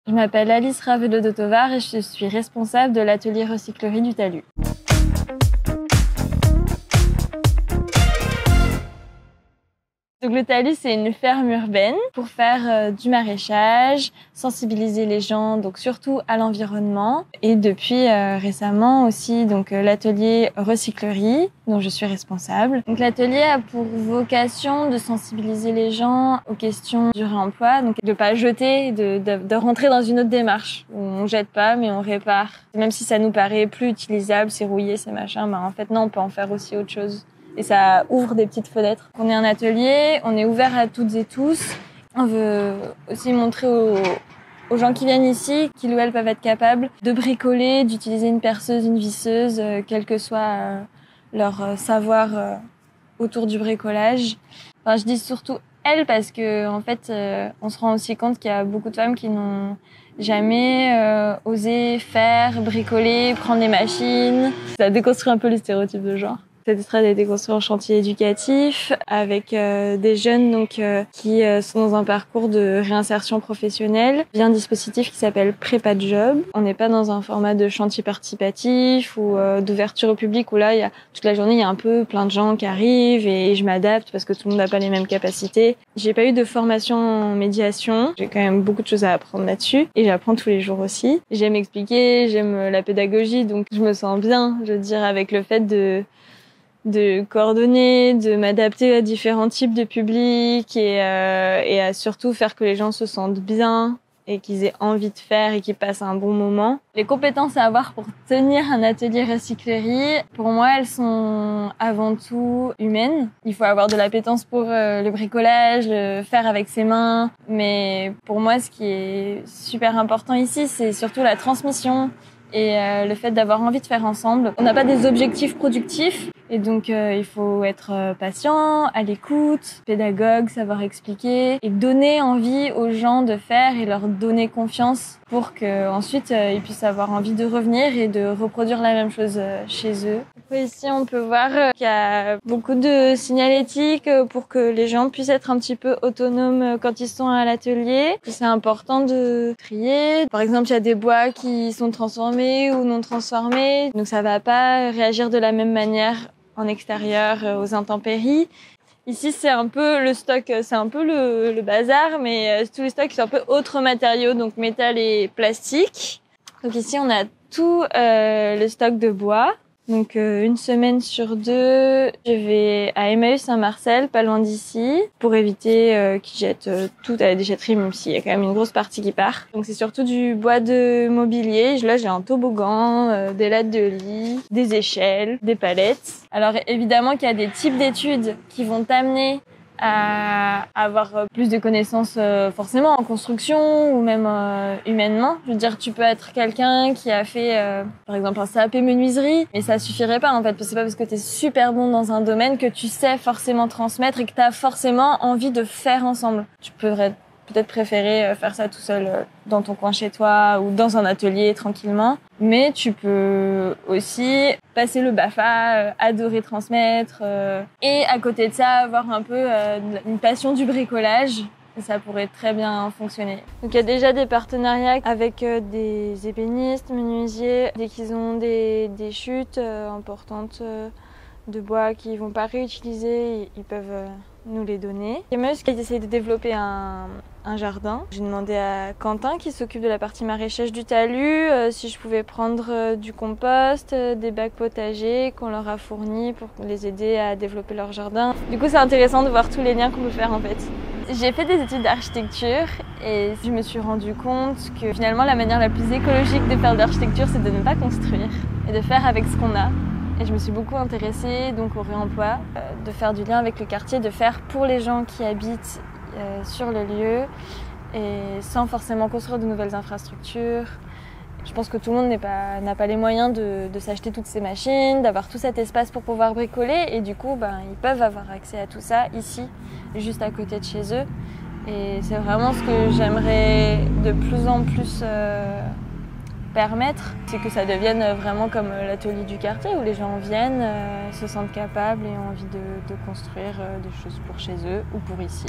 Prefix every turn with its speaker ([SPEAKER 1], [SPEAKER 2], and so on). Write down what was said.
[SPEAKER 1] Je m'appelle Alice Ravelot de Tovar et je suis responsable de l'atelier recyclerie du Talus. Donc le Talus, c'est une ferme urbaine pour faire du maraîchage, sensibiliser les gens, donc surtout à l'environnement. Et depuis récemment aussi, donc l'atelier recyclerie, dont je suis responsable. Donc l'atelier a pour vocation de sensibiliser les gens aux questions du réemploi, donc de pas jeter, de rentrer dans une autre démarche où on jette pas, mais on répare. Même si ça nous paraît plus utilisable, c'est rouillé, c'est machin, bah en fait non, on peut en faire aussi autre chose. Et ça ouvre des petites fenêtres. On est un atelier, on est ouvert à toutes et tous. On veut aussi montrer aux gens qui viennent ici qu'ils ou elles peuvent être capables de bricoler, d'utiliser une perceuse, une visseuse, quel que soit leur savoir autour du bricolage. Enfin, je dis surtout elles parce que en fait, on se rend aussi compte qu'il y a beaucoup de femmes qui n'ont jamais osé faire, bricoler, prendre des machines. Ça déconstruit un peu les stéréotypes de genre. Cette estrade a été construite en chantier éducatif avec des jeunes donc qui sont dans un parcours de réinsertion professionnelle via un dispositif qui s'appelle Prépa Job. On n'est pas dans un format de chantier participatif ou d'ouverture au public où là toute la journée il y a un peu plein de gens qui arrivent et je m'adapte parce que tout le monde n'a pas les mêmes capacités. J'ai pas eu de formation en médiation, j'ai quand même beaucoup de choses à apprendre là-dessus et j'apprends tous les jours aussi. J'aime expliquer, j'aime la pédagogie, donc je me sens bien, je veux dire, avec le fait de coordonner, de m'adapter à différents types de publics et à surtout faire que les gens se sentent bien et qu'ils aient envie de faire et qu'ils passent un bon moment. Les compétences à avoir pour tenir un atelier recyclerie, pour moi, elles sont avant tout humaines. Il faut avoir de l'appétence pour le bricolage, le faire avec ses mains. Mais pour moi, ce qui est super important ici, c'est surtout la transmission et le fait d'avoir envie de faire ensemble. On n'a pas des objectifs productifs. Et donc, il faut être patient, à l'écoute, pédagogue, savoir expliquer et donner envie aux gens de faire et leur donner confiance pour qu'ensuite ils puissent avoir envie de revenir et de reproduire la même chose chez eux. Après, ici, on peut voir qu'il y a beaucoup de signalétique pour que les gens puissent être un petit peu autonomes quand ils sont à l'atelier. C'est important de trier. Par exemple, il y a des bois qui sont transformés ou non transformés, donc ça va pas réagir de la même manière en extérieur aux intempéries. Ici, c'est un peu le stock, c'est un peu le bazar, mais tous les stocks sont un peu autres matériaux, donc métal et plastique. Donc ici, on a tout le stock de bois. Donc une semaine sur deux, je vais à Emmaüs Saint-Marcel, pas loin d'ici, pour éviter qu'ils jettent tout à la déchetterie, même s'il y a quand même une grosse partie qui part. Donc c'est surtout du bois de mobilier. Là, j'ai un toboggan, des lattes de lit, des échelles, des palettes. Alors évidemment qu'il y a des types d'études qui vont t'amener à avoir plus de connaissances forcément en construction ou même humainement. Je veux dire, tu peux être quelqu'un qui a fait par exemple un CAP menuiserie, mais ça suffirait pas en fait, parce que c'est pas parce que t'es super bon dans un domaine que tu sais forcément transmettre et que t'as forcément envie de faire ensemble. Tu pourrais peut-être préférer faire ça tout seul dans ton coin chez toi ou dans un atelier tranquillement. Mais tu peux aussi passer le BAFA, adorer transmettre et à côté de ça avoir un peu une passion du bricolage. Et ça pourrait très bien fonctionner. Donc il y a déjà des partenariats avec des ébénistes, menuisiers. Dès qu'ils ont des chutes importantes de bois qu'ils vont pas réutiliser, ils peuvent nous les donner. Emmaüs qui essaie de développer un jardin. J'ai demandé à Quentin qui s'occupe de la partie maraîchage du talus si je pouvais prendre du compost, des bacs potagers qu'on leur a fournis pour les aider à développer leur jardin. Du coup c'est intéressant de voir tous les liens qu'on peut faire en fait. J'ai fait des études d'architecture et je me suis rendu compte que finalement la manière la plus écologique de faire de l'architecture c'est de ne pas construire et de faire avec ce qu'on a. Et je me suis beaucoup intéressée donc au réemploi, de faire du lien avec le quartier, de faire pour les gens qui habitent sur le lieu et sans forcément construire de nouvelles infrastructures. Je pense que tout le monde n'a pas les moyens de s'acheter toutes ces machines, d'avoir tout cet espace pour pouvoir bricoler et du coup ils peuvent avoir accès à tout ça ici, juste à côté de chez eux. Et c'est vraiment ce que j'aimerais de plus en plus permettre, c'est que ça devienne vraiment comme l'atelier du quartier où les gens viennent, se sentent capables et ont envie de construire des choses pour chez eux ou pour ici.